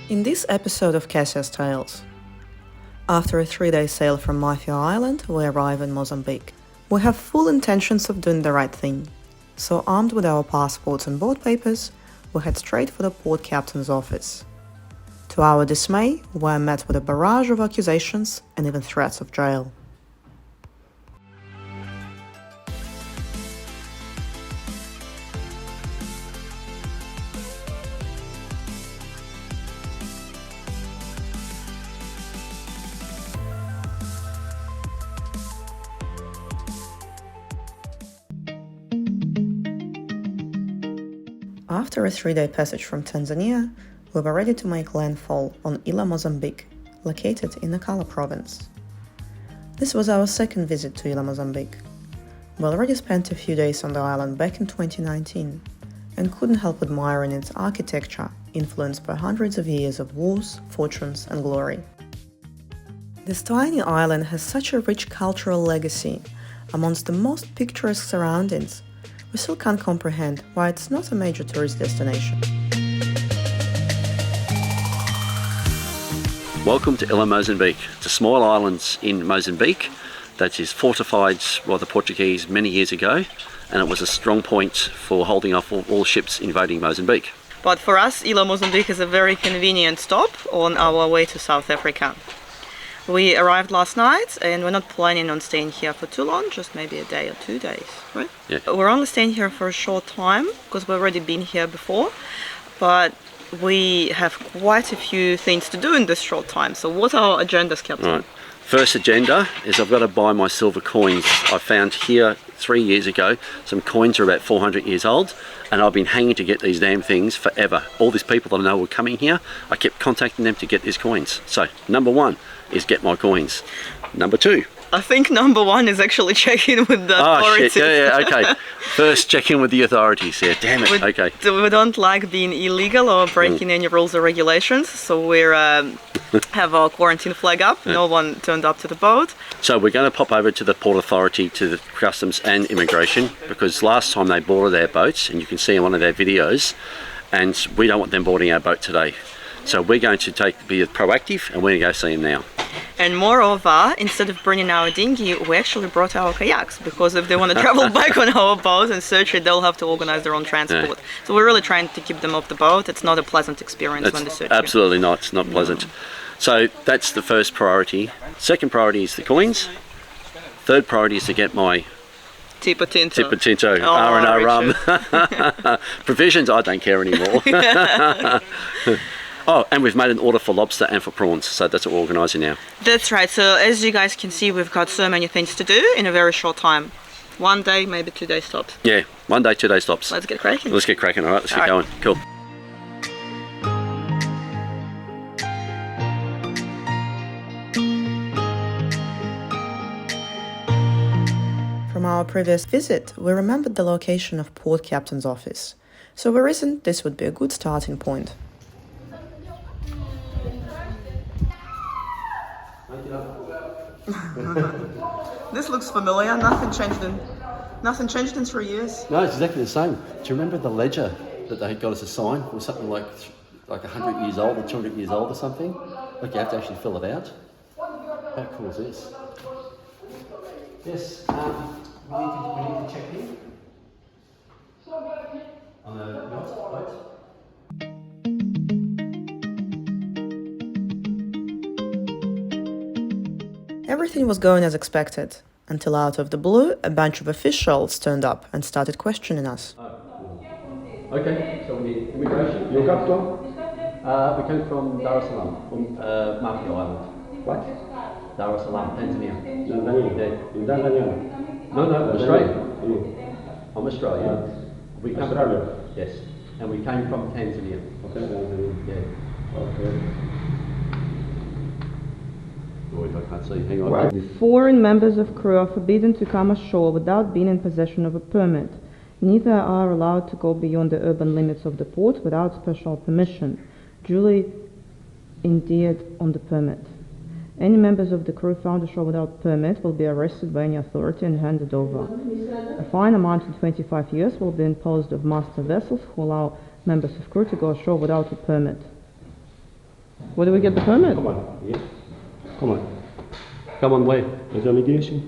In this episode of Cassius Tales, after a 3-day sail from Mafia Island, we arrive in Mozambique. We have full intentions of doing the right thing, so armed with our passports and boat papers, we head straight for the port captain's office. To our dismay, we are met with a barrage of accusations and even threats of jail. After a 3-day passage from Tanzania, we were ready to make landfall on Ilha Mozambique, located in Nacala province. This was our second visit to Ilha Mozambique. We already spent a few days on the island back in 2019 and couldn't help admiring its architecture, influenced by hundreds of years of wars, fortunes and glory. This tiny island has such a rich cultural legacy, amongst the most picturesque surroundings. We still can't comprehend why it's not a major tourist destination. Welcome to Ilha Mozambique. It's a small island in Mozambique that is fortified by the Portuguese many years ago, and it was a strong point for holding off all ships invading Mozambique. But for us, Ilha Mozambique is a very convenient stop on our way to South Africa. We arrived last night and we're not planning on staying here for too long, just maybe a day or 2 days, right? Yeah. We're only staying here for a short time because we've already been here before, but we have quite a few things to do in this short time. So what are our agendas, Captain? Right. First agenda is I've got to buy my silver coins. I found here 3 years ago, some coins are about 400 years old, and I've been hanging to get these damn things forever. All these people that I know were coming here, I kept contacting them to get these coins. So, number one is get my coins. Number two. I think number one is actually checking with the authorities. Shit, yeah, okay. First, check in with the authorities. Yeah, damn it, okay. We don't like being illegal or breaking any rules or regulations, so we have our quarantine flag up. Yeah. No one turned up to the boat. So we're going to pop over to the Port Authority, to the Customs and Immigration, because last time they boarded our boats, and you can see in one of their videos, and we don't want them boarding our boat today. So we're going to be proactive, and we're going to go see them now. And moreover, instead of bringing our dinghy, we actually brought our kayaks, because if they want to travel back on our boat and search it, they'll have to organize their own transport. Yeah. So we're really trying to keep them off the boat. It's not a pleasant experience when they search you. Absolutely not. It's not pleasant. So that's the first priority. Second priority is the coins. Third priority is to get my Tipo Tinto, R&R rum. Provisions, I don't care anymore. Oh, and we've made an order for lobster and for prawns, so that's what we're organising now. That's right. So as you guys can see, we've got so many things to do in a very short time. 1 day, maybe 2 day stops. Yeah, 1 day, 2 day stops. Let's get cracking. Let's get cracking, all right, let's get going. Cool. From our previous visit, we remembered the location of Port Captain's office, so we reasoned this would be a good starting point. This looks familiar. Nothing changed in 3 years. No, it's exactly the same. Do you remember the ledger that they got us to sign? It was something like 100 years old or 200 years old or something. Like you have to actually fill it out. How cool is this? Yes, we need to check in. On the yacht, boat. Everything was going as expected, until out of the blue, a bunch of officials turned up and started questioning us. Okay, so we need immigration. You come from? We came from Dar es Salaam, from Mafia Island. What? Dar es Salaam, Tanzania. Tanzania? Yeah. In Tanzania? No, Australia. Yeah. I'm Australian. We come Australia? Yes, and we came from Tanzania. Okay, Tanzania. Yeah. Okay. I can't see. Hang on. What? Foreign members of crew are forbidden to come ashore without being in possession of a permit. Neither are allowed to go beyond the urban limits of the port without special permission, duly indeed on the permit. Any members of the crew found ashore without permit will be arrested by any authority and handed over. A fine amounting to 25 years will be imposed of master vessels who allow members of crew to go ashore without a permit. Where do we get the permit? Come on. Yeah. Come on. Come on, where? Mas a immigration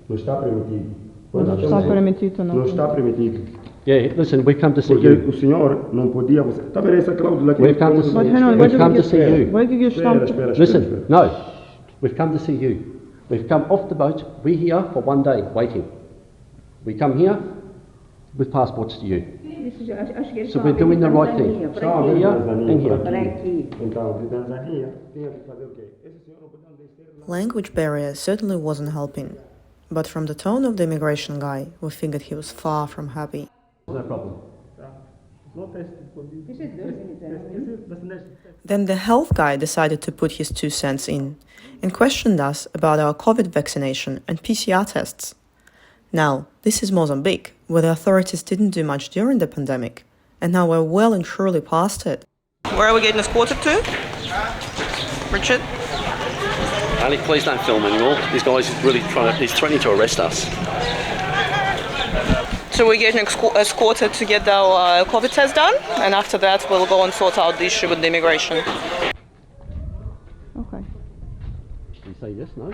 não está permitido. Não está permitido, não. Não está permitido. Yeah, listen, we've come to see Porque you. o senhor não podia... Está vendo essa cláusula aqui? We've come to But hang on, We've where come do to we see get... you. Where did you Espera, stamp? espera, espera. Listen, no. We've come to see you. We've come off the boat. We're here for 1 day, waiting. We come here with passports to you. So we're doing the right thing. Está vendo Here Tanzânia? and here. Para aqui. Então, de Tanzânia, tinha que fazer o quê? Esse senhor não podia descer lá. Language barrier certainly wasn't helping, but from the tone of the immigration guy, we figured he was far from happy. No problem. Then the health guy decided to put his 2 cents in and questioned us about our COVID vaccination and PCR tests. Now, this is Mozambique, where the authorities didn't do much during the pandemic, and now we're well and truly past it. Where are we getting escorted to? Richard? Ali, please don't film anymore. This guy's really he's threatening to arrest us. So we're getting escorted to get our COVID test done, and after that we'll go and sort out the issue with the immigration. Okay. You say yes, no?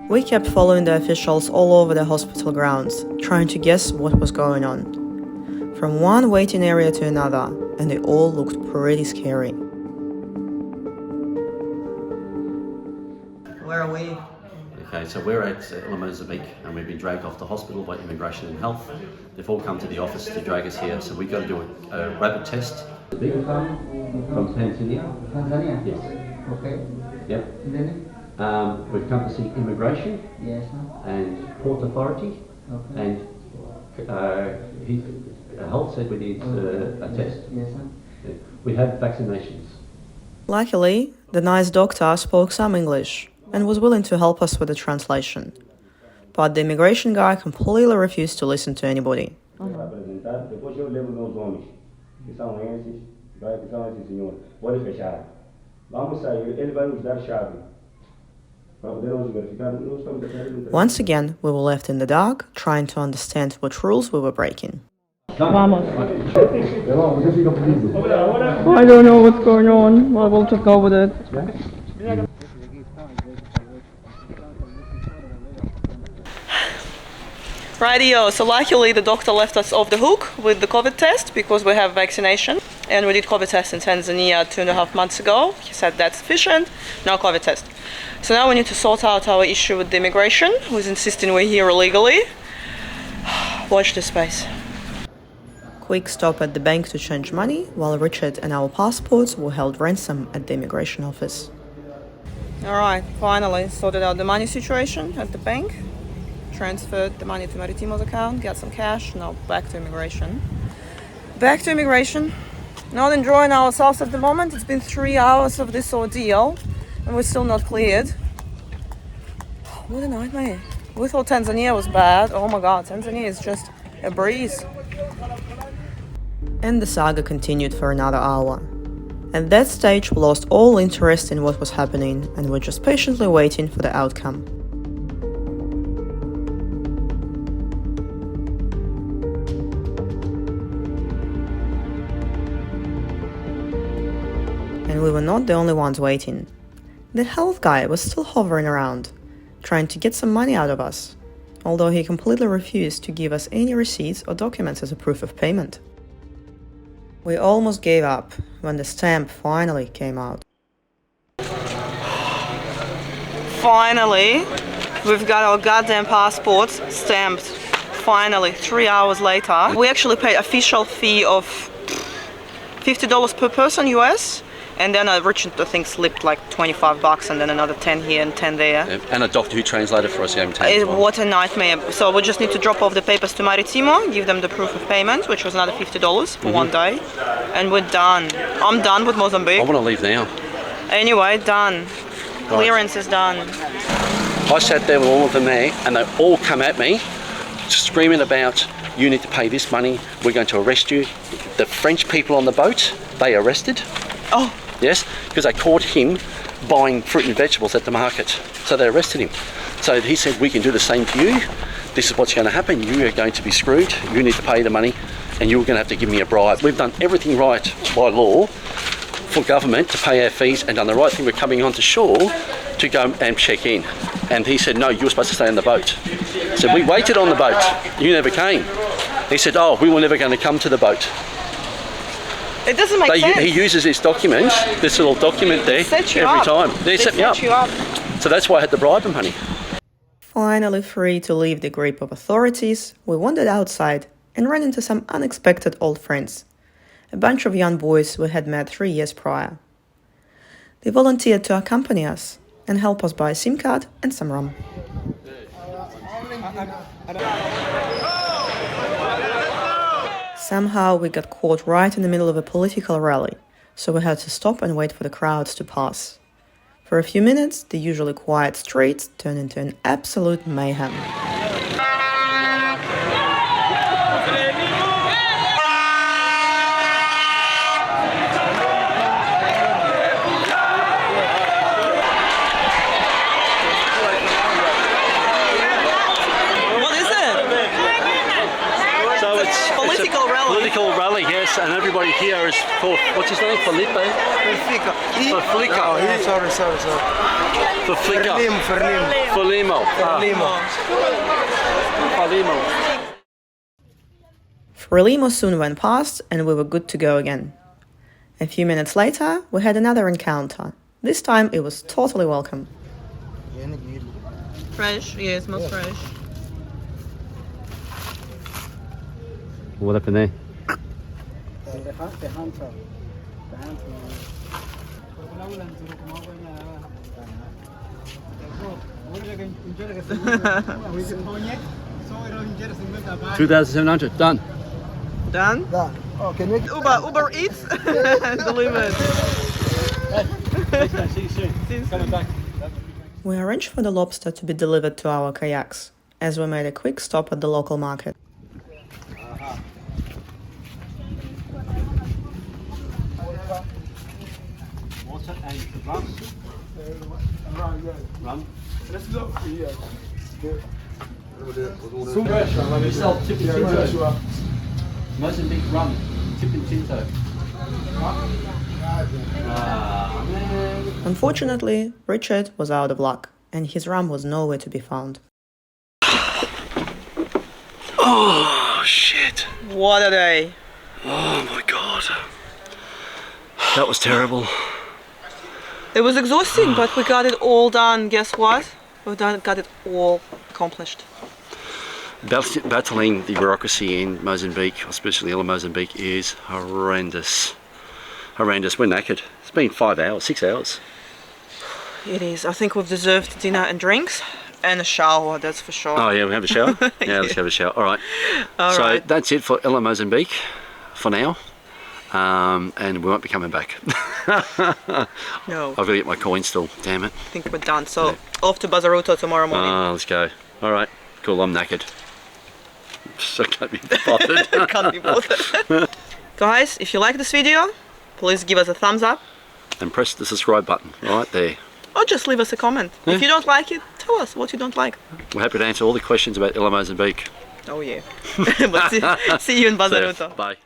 We kept following the officials all over the hospital grounds, trying to guess what was going on. From one waiting area to another, and they all looked pretty scary. Where are we? Okay, so we're at Ilha Mozambique and we've been dragged off the hospital by Immigration and Health. They've all come to the office to drag us here, so we've got to do a rapid test. Big from Tanzania. Tanzania? Yes. Okay. Yep. Then? We've come to see Immigration Yes. and Port Authority, Okay. and Health said we need a test. Yes, sir. Yeah. We have vaccinations. Luckily, the nice doctor spoke some English and was willing to help us with the translation. But the immigration guy completely refused to listen to anybody. Para apresentar, depois eu levo meus homens, que são esses, que são esses senhores. Pode fechar. Vamos sair, ele vai nos dar chave. Para podermos verificar, nós estamos a Once again, we were left in the dark, trying to understand what rules we were breaking. Vamos. I don't know what's going on. Well, we'll just go with it. Rightio, so luckily the doctor left us off the hook with the COVID test because we have vaccination, and we did COVID test in Tanzania 2.5 months ago. He said that's sufficient, no COVID test. So now we need to sort out our issue with the immigration, who's insisting we're here illegally. Watch this space. Quick stop at the bank to change money, while Richard and our passports were held ransom at the immigration office. Alright, finally sorted out the money situation at the bank. Transferred the money to Maritimo's account, got some cash, now back to immigration. Back to immigration. Not enjoying ourselves at the moment. It's been 3 hours of this ordeal and we're still not cleared. What a nightmare. We thought Tanzania was bad. Oh my god, Tanzania is just a breeze. And the saga continued for another hour. At that stage, we lost all interest in what was happening and were just patiently waiting for the outcome. And we were not the only ones waiting. The health guy was still hovering around, trying to get some money out of us, although he completely refused to give us any receipts or documents as a proof of payment. We almost gave up when the stamp finally came out. Finally, we've got our goddamn passports stamped. Finally, 3 hours later. We actually paid official fee of $50 per person US. And then Richard, I think, slipped like $25 and then another 10 here and 10 there. Yeah, and a doctor who translated for us gave him What a nightmare. So we just need to drop off the papers to Maritimo, give them the proof of payment, which was another $50 for 1 day. And we're done. I'm done with Mozambique. I want to leave now. Anyway, done. Clearance is done. I sat there with all of them there and they all come at me screaming about, you need to pay this money, we're going to arrest you. The French people on the boat, they arrested. Oh. Yes, because they caught him buying fruit and vegetables at the market. So they arrested him. So he said, we can do the same to you. this is what's going to happen. You are going to be screwed. You need to pay the money and you're going to have to give me a bribe. We've done everything right by law for government to pay our fees and done the right thing. We're coming onto shore to go and check in. And he said, no, you were supposed to stay on the boat. So we waited on the boat. You never came. He said, oh, we were never going to come to the boat. It doesn't make sense. He uses this document, this little document there, every time. They set me up. So that's why I had to bribe him, honey. Finally free to leave the grip of authorities, we wandered outside and ran into some unexpected old friends, a bunch of young boys we had met 3 years prior. They volunteered to accompany us and help us buy a SIM card and some rum. Somehow we got caught right in the middle of a political rally, so we had to stop and wait for the crowds to pass. For a few minutes, the usually quiet streets turned into an absolute mayhem. Political rally, yes, and everybody here is for, what's his name, Felipe? For Flicker. Oh, sorry. For Flicker. Frelimo. Frelimo soon went past and we were good to go again. A few minutes later, we had another encounter. This time it was totally welcome. Fresh, yeah, it smells fresh. What happened there? $2,700, done. Done? Oh, can we... Uber Eats delivered. See you soon. Coming back. We arranged for the lobster to be delivered to our kayaks, as we made a quick stop at the local market. Water and rum. Rum. We sell tip and tinto. Mozambique rum, tip and tinto. Unfortunately, Richard was out of luck, and his rum was nowhere to be found. Oh, shit. What a day. Oh my God. That was terrible. It was exhausting, but we got it all done. Guess what? We got it all accomplished. Battling the bureaucracy in Mozambique, especially Ilha Mozambique, is horrendous. Horrendous. We're knackered. It's been 5 hours, 6 hours. It is. I think we've deserved dinner and drinks and a shower, that's for sure. Oh yeah, we have a shower? Yeah, let's have a shower. All right. So that's it for Ilha Mozambique for now. And we won't be coming back. No. I've got to get my coin still, damn it. I think we're done. So off to Bazaruto tomorrow morning. Let's go. All right, cool, I'm knackered. So I can't be bothered. Can't be bothered. Guys, if you like this video, please give us a thumbs up. And press the subscribe button right there. Or just leave us a comment. Yeah. If you don't like it, tell us what you don't like. We're happy to answer all the questions about Ilha Mozambique. Oh yeah. But see you in Bazaruto. Bye.